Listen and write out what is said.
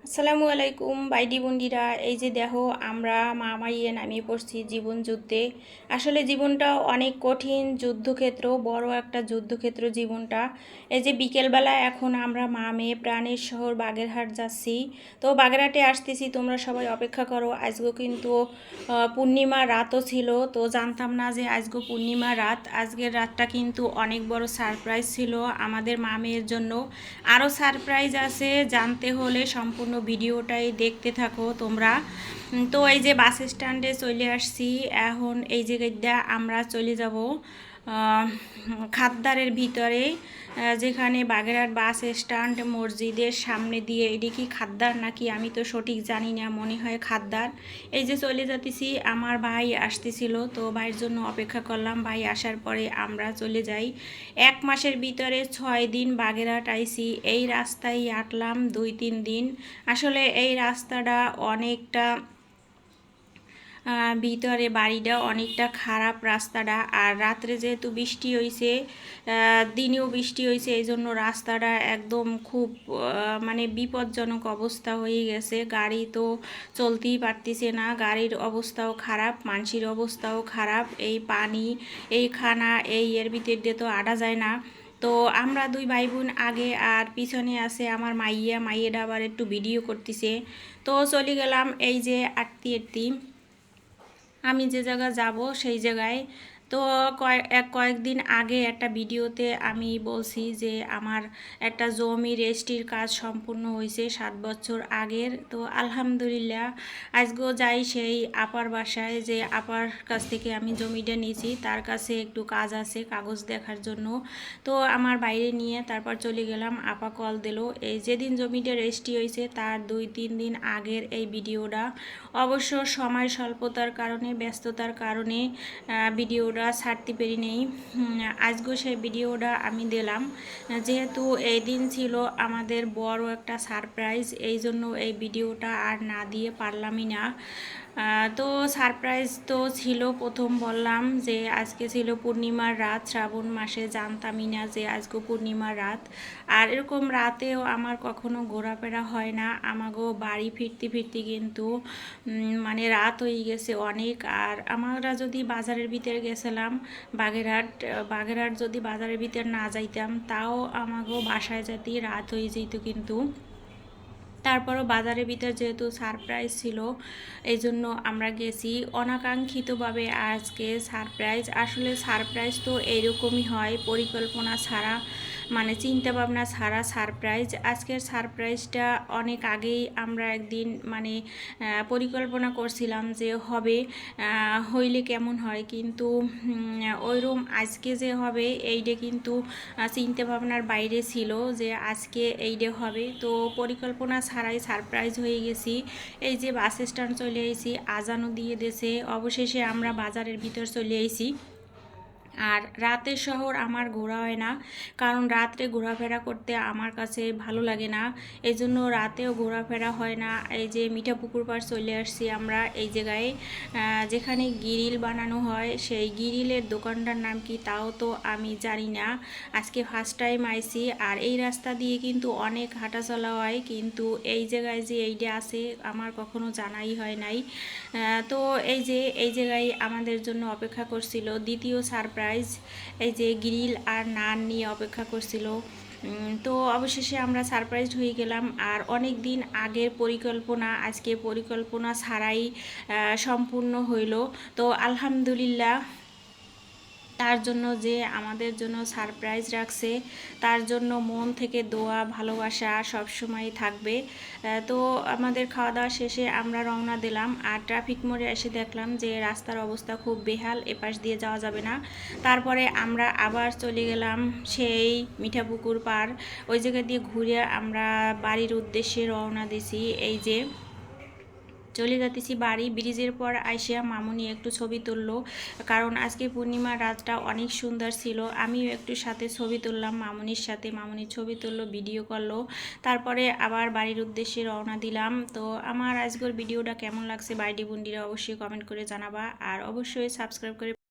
আসসালামু আলাইকুম বাইডি বন্ডিরা। এই যে দেখো আমরা মামাইয়ে নামিয়ে পড়ছি জীবন যুদ্ধে। আসলে জীবনটা অনেক কঠিন যুদ্ধক্ষেত্র, বড় একটা যুদ্ধক্ষেত্র জীবনটা। এই যে বিকেলবেলা এখন আমরা মা মেয়ে প্রাণের শহর বাগেরহাট যাচ্ছি। তো বাগেরহাটে আসতেছি, তোমরা সবাই অপেক্ষা করো। আজকেও কিন্তু পূর্ণিমা রাতও ছিল, তো জানতাম না যে আজকে পূর্ণিমা রাত। আজকের রাতটা কিন্তু অনেক বড় সারপ্রাইজ ছিল আমাদের মা মেয়ের জন্য। আরও সারপ্রাইজ আছে, জানতে হলে সম্পূর্ণ ভিডিওটাই দেখতে থাকো তোমরা। তো এই যে বাস স্ট্যান্ডে চলে আসছি, এখন এই জায়গাটা আমরা চলে যাব খাদ্দারের ভিতরে, যেখানে বাগেরহাট বাস স্ট্যান্ড মসজিদের সামনে দিয়ে। এটি কি খাদ্দার নাকি আমি তো সঠিক জানি না, মনে হয় খাদ্দার। এই যে চলে যেতেছি, আমার ভাই আসতেছিল, তো ভাইয়ের জন্য অপেক্ষা করলাম। ভাই আসার পরে আমরা চলে যাই। 1 মাসের ভিতরে 6 দিন বাগেরহাট আইসি। এই রাস্তায় হাঁটলাম 2-3 দিন। আসলে এই রাস্তাটা অনেকটা ভিতরে, বাড়িটা অনেকটা খারাপ রাস্তাটা। আর রাত্রে যেহেতু বৃষ্টি হয়েছে, দিনেও বৃষ্টি হয়েছে, এই জন্য রাস্তাটা একদম খুব মানে বিপজ্জনক অবস্থা হয়ে গেছে। গাড়ি তো চলতেই পারতেছে না, গাড়ির অবস্থাও খারাপ, মানুষের অবস্থাও খারাপ। এই পানি, এই খানা, এর ভিতর দিয়ে তো আটা যায় না। তো আমরা দুই ভাই বোন আগে, আর পিছনে আছে আমার মাইয়েটা আবার একটু ভিডিও করতেছে। তো চলে গেলাম এই যে আটটি আমি যে জায়গা যাব সেই জায়গায়। তো কয়েকদিন আগে একটা ভিডিওতে আমি বলছি যে আমার একটা জমি রেজিস্ট্রির কাজ সম্পূর্ণ হয়েছে 7 বছর আগের। তো আলহামদুলিল্লাহ আজকেও যাই সেই আপার বাসায়, যে আপার কাছ থেকে আমি জমিটা নিয়েছি, তার কাছে একটু কাজ আছে কাগজ দেখার জন্য। তো আমার বাইরে নিয়ে তারপর চলে গেলাম। আপা কল দিল। এই যেদিন জমিটা রেজিস্ট্রি হয়েছে তার 2-3 দিন আগের এই ভিডিওটা। অবশ্য সময় স্বল্পতার কারণে, ব্যস্ততার কারণে ভিডিওটা ছাড়তে পারি নেই। আজকেও সেই ভিডিওটা আমি দিলাম, যেহেতু এই দিন ছিল আমাদের বড় একটা সারপ্রাইজ, এই জন্য এই ভিডিওটা আর না দিয়ে পারলামই না। তো সারপ্রাইজ তো ছিল, প্রথম বললাম যে আজকে ছিল পূর্ণিমার রাত। শ্রাবণ মাসে জানতামই না যে আজকে পূর্ণিমার রাত। আর এরকম রাতেও আমার কখনো ঘোরাফেরা হয় না। আমাকেও বাড়ি ফিরতে ফিরতে কিন্তু মানে রাত হয়ে গেছে অনেক। আর আমরা যদি বাজারের ভিতরে গেছিলাম, বাগেরহাট যদি বাজারের ভিতর না যাইতাম, তাও আমাকেও বাসায় যেতে রাত হয়ে যেত। কিন্তু তারপরও বাজারের ভিতর যেহেতু সারপ্রাইজ ছিল, এই জন্য আমরা গেছি অনাকাঙ্ক্ষিতভাবে। আজকে সারপ্রাইজ, আসলে সারপ্রাইজ তো এইরকমই হয়, পরিকল্পনা ছাড়া, মানে চিন্তা ভাবনা ছাড়া সারপ্রাইজ। আজকের সারপ্রাইজটা অনেক আগেই আমরা একদিন মানে পরিকল্পনা করছিলাম যে হবে, হইলে কেমন হয়, কিন্তু ওইরকম আজকে যে হবে এইটা কিন্তু চিন্তা ভাবনার বাইরে ছিল যে আজকে এইটা হবে। তো পরিকল্পনা ছাড়াই সারপ্রাইজ হয়ে গেছি। এই যে বাস স্ট্যান্ড চলে এসেছি, আজানও দিয়ে দিয়েছে, অবশেষে আমরা বাজারের ভিতর চলে এসেছি। আর রাতের শহর আমার ঘোরা হয় না, কারণ রাত্রে ঘোরাফেরা করতে আমার কাছে ভালো লাগে না, এই জন্য রাতেও ঘোরাফেরা হয় না। এই যে মিঠাপুকুর পাড় চলে আসছি আমরা এই জায়গায়, যেখানে গ্রিল বানানো হয়, সেই গ্রিলের দোকানটার নাম কি তাও তো আমি জানি না, আজকে ফার্স্ট টাইম আইছি। আর এই রাস্তা দিয়ে কিন্তু অনেক হাঁটা চলা হয়, কিন্তু এই জায়গায় যে এইটা আছে আমার কখনো জানাই হয় নাই। তো এই যে এই জায়গায় আমাদের জন্য অপেক্ষা করছিল দ্বিতীয় সারপ্রাইজ, এই যে গ্রিল আর নান নিয়ে অপেক্ষা করছিল। তো অবশেষে আমরা সারপ্রাইজ হয়ে গেলাম। আর অনেক দিন আগের পরিকল্পনা আজকে পরিকল্পনা ছাড়াই সম্পূর্ণ হইল। তো আলহামদুলিল্লাহ, তার জন্য যে আমাদের জন্য সারপ্রাইজ রাখছে, তার জন্য মন থেকে দোয়া ভালোবাসা সবসময় থাকবে। তো আমাদের খাওয়া দাওয়া শেষে আমরা রওনা দিলাম। আর ট্রাফিক মোড়ে এসে দেখলাম যে রাস্তার অবস্থা খুব বেহাল, এপাশ দিয়ে যাওয়া যাবে না। তারপরে আমরা আবার চলে গেলাম সেই মিঠাপুকুর পাড়, ওই জায়গা দিয়ে ঘুরে আমরা বাড়ির উদ্দেশ্যে রওনা দিছি। এই যে চলে যাচ্ছি বাড়ি। ব্রিজের পর আইসিয়া মামুনি একটু ছবি তুললো, কারণ আজকে পূর্ণিমার রাতটা অনেক সুন্দর ছিল। আমিও একটু সাথে ছবি তুললাম মামুনির সাথে, মামুনি ছবি তুললো, ভিডিও করলো। তারপরে আবার বাড়ির উদ্দেশ্যে রওনা দিলাম। তো আমার আজকের ভিডিওটা কেমন লাগছে বাইডি বন্ডিরা অবশ্যই কমেন্ট করে জানাবা, আর অবশ্যই সাবস্ক্রাইব করে